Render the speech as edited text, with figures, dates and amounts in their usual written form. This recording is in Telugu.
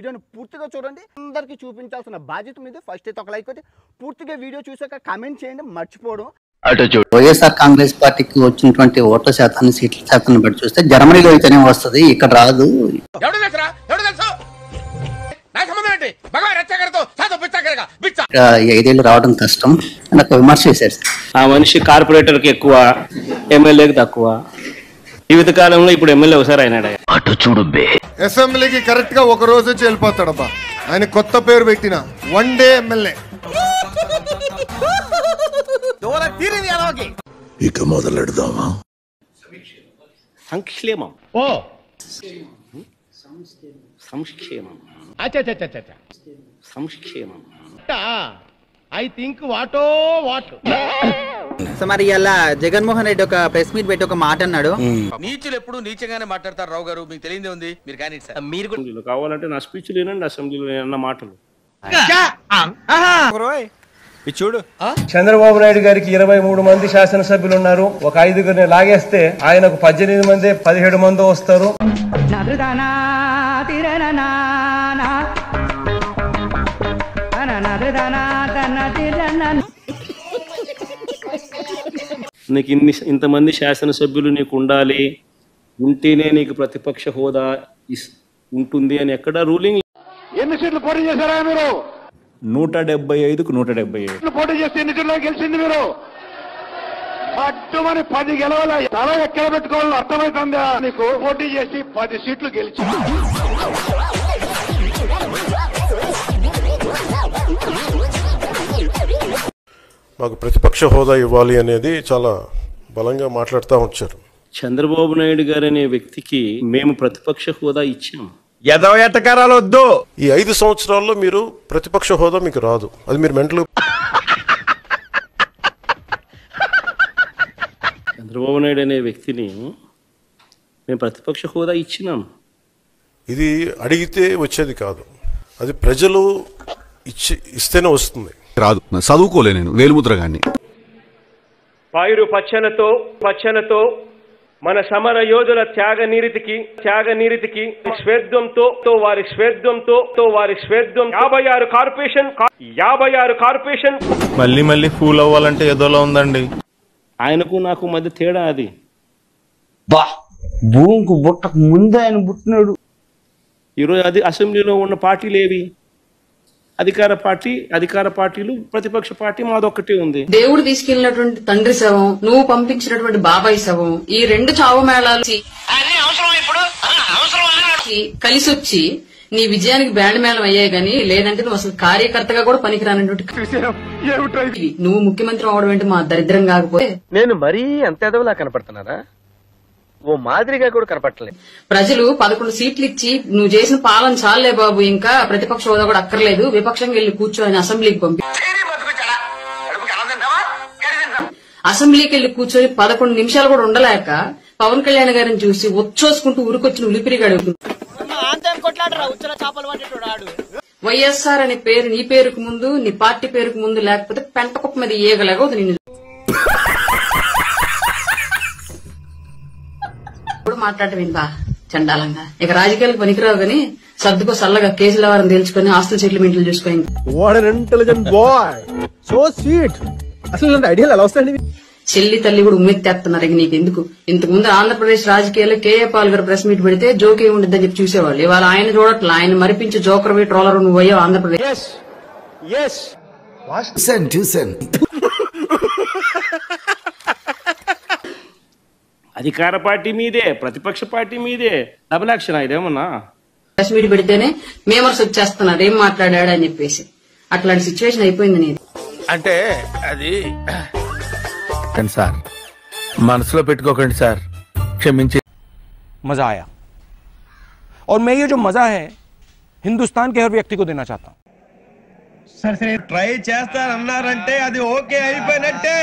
వీడియోని పూర్తిగా చూడండి. అందరికీ చూపించాల్సిన బాధ్యత మీద. ఫస్ట్ అయితే ఒక లైక్ కొట్టి పూర్తిగా వీడియో చూసాక కామెంట్ చేయండి మర్చిపోవడం. వైఎస్ఆర్ కాంగ్రెస్ పార్టీకి వచ్చినటువంటి ఓట్ల శాతాన్ని సీట్ల శాతాన్ని బట్టి చూస్తే జర్మనీలో అయితేనే వస్తుంది, ఇక్కడ రాదు. 5 ఏళ్ళు రావడం కష్టం అని ఒక విమర్శ చేశారు. ఆ మనిషి కార్పొరేటర్కి ఎక్కువ, ఎమ్మెల్యేకి తక్కువ. జీవిత కాలంలో ఇప్పుడు ఎమ్మెల్యే ఒకసారి అయినాడు. అటు చూడు అసెంబ్లీకి కరెక్ట్ గా ఒక రోజు వచ్చి వెళ్ళిపోతాడబ్బా. ఆయన కొత్త పేరు పెట్టిన 1 డే ఎమ్మెల్యే. ఇక మొదలెడదామా? సంక్షేమం సంక్షేమం ఐ థింక్ వాటో వాట్. సో మరి ఇలా జగన్మోహన్ రెడ్డి ఒక ప్రెస్ మీట్ పెట్టి ఒక మాట అన్నాడు. నీచులు ఎప్పుడు నీచంగానే మాట్లాడతారు రావు గారు, మీకు తెలియదే ఉంది. మీరు కానీ మీరు కూడా కావాలంటే నా స్పీచ్ లేనండి, అసెంబ్లీలో అన్న మాటలు. చూడు, చంద్రబాబు నాయుడు గారికి 23 మంది శాసనసభ్యులు ఉన్నారు. ఒక 5గురిని లాగేస్తే ఆయనకు 18 మంది 17 మంది వస్తారు. నీకు ఇంతమంది శాసనసభ్యులు నీకు ఉండాలి, ఉంటేనే నీకు ప్రతిపక్ష హోదా ఉంటుంది అని ఎక్కడ రూలింగ్. ఎన్ని సీట్లు పోటీ చేశారా మీరు? 175కు 175 పోటీ చేస్తే ఎన్ని సీట్లు గెలిచింది మీరు? పట్టుమని 10 గెలవాల, తల ఎక్కడ పెట్టుకోవాలని అర్థమవుతుందా నీకు? పోటీ చేసి 10 సీట్లు గెలిచి మాకు ప్రతిపక్ష హోదా ఇవ్వాలి అనేది చాలా బలంగా మాట్లాడుతూ వచ్చారు. చంద్రబాబు నాయుడు గారు అనే వ్యక్తికి మేము ప్రతిపక్ష హోదా ఇచ్చాం. ఎటకారాలు వద్దు. ఈ 5 సంవత్సరాల్లో మీరు ప్రతిపక్ష హోదా మీకు రాదు. అది మీరు మెంటల్. చంద్రబాబు నాయుడు అనే వ్యక్తిని మేము ప్రతిపక్ష హోదా ఇచ్చినాం. ఇది అడిగితే వచ్చేది కాదు, అది ప్రజలు ఇస్తేనే వస్తుంది. రాదు, చదువుకోలే నేను వేలుముద్రగాన్ని. పాయురు పచ్చనతో మన సమర యోధుల త్యాగ నీతికి స్వేద్యంతో వారి స్వేద్యం 56 కార్పొరేషన్ మళ్ళీ ఫూల్ అవ్వాలంటే ఏదోలా ఉందండి. ఆయనకు నాకు మధ్య తేడా అది. భూమికి బుట్టకు ముందు ఆయన పుట్టినాడు. ఈరోజు అది అసెంబ్లీలో ఉన్న పార్టీలు ఏవి? అధికార పార్టీలు, ప్రతిపక్ష పార్టీ మాదొక్కటే ఉంది. దేవుడు తీసుకెళ్లినటువంటి తండ్రి శవం, నువ్వు పంపించినటువంటి బాబాయ్ శవం, ఈ 2 చావు మేళాలు కలిసి వచ్చి నీ విజయానికి బ్యాండ్ మేళం అయ్యాయి గానీ, లేదంటే నువ్వు అసలు కార్యకర్తగా కూడా పనికిరానటువంటి. నువ్వు ముఖ్యమంత్రి అవడం ఏంటి మా దరిద్రం కాకపోతే? నేను మరీ అంత ఎదవలా కనపడుతున్నారా? ఓ మాదిరిగా కూడా కనపడలేదు. ప్రజలు 11 సీట్లు ఇచ్చి నువ్వు చేసిన పాలన చాలే బాబు, ఇంకా ప్రతిపక్ష హోదా కూడా అక్కర్లేదు, విపక్షంగా వెళ్లి కూర్చొని అసెంబ్లీకి అసెంబ్లీకి వెళ్లి కూర్చొని 11 నిమిషాలు కూడా ఉండలేక పవన్ కళ్యాణ్ గారిని చూసి వచ్చోసుకుంటూ ఉరికొచ్చిన ఉలిపిరిగాడు. వైఎస్ఆర్ అనే పేరు నీ పేరుకు ముందు, నీ పార్టీ పేరుకు ముందు లేకపోతే పెంట కుప్ప మీద ఏగలేగా నిన్ను మాట్లాడటం ఏంటా చండాలంగా. ఇక రాజకీయాలకు పనికిరావు గానీ సర్దుకో సల్లగా కేసుల వారం తేల్చుకొని ఆస్తుల సెటిల్మెంట్లు చూసుకొని. చెల్లి తల్లి కూడా ఉమ్మెత్తేస్తున్నారు. ఇక నీకు ఎందుకు? ఇంతకు ముందు ఆంధ్రప్రదేశ్ రాజకీయాల్లో కేఏ పాల్ గారు ప్రెస్ మీట్ పెడితే జోకే ఉండిద్దని చెప్పి చూసేవాళ్ళు. ఇవాళ ఆయన చూడట్లా, ఆయన మరిపించి జోకర్ పోయి ట్రోలర్ నువ్వు అయ్యావు ఆంధ్రప్రదేశ్. అధికార పార్టీ మీదే, ప్రతిపక్ష పార్టీ మీదే డబుల్ యాక్షన్. ఇదేమన్నా ప్రెస్ మీట్ పెడితేనే మేమర్స్ వచ్చేస్తున్నారు ఏం మాట్లాడాడు అని చెప్పేసి. అట్లాంటి సిచ్యువేషన్ అయిపోయింది నీది. అంటే అది సార్ మనసులో పెట్టుకోకండి సార్, క్షమించి. मजा आया और मैं ये जो मजा है हिंदुस्तान के हर व्यक्ति को देना चाहता हूं. సరే ట్రై చేస్తారన్నారంటే అది ఓకే అయిపోయినట్టే.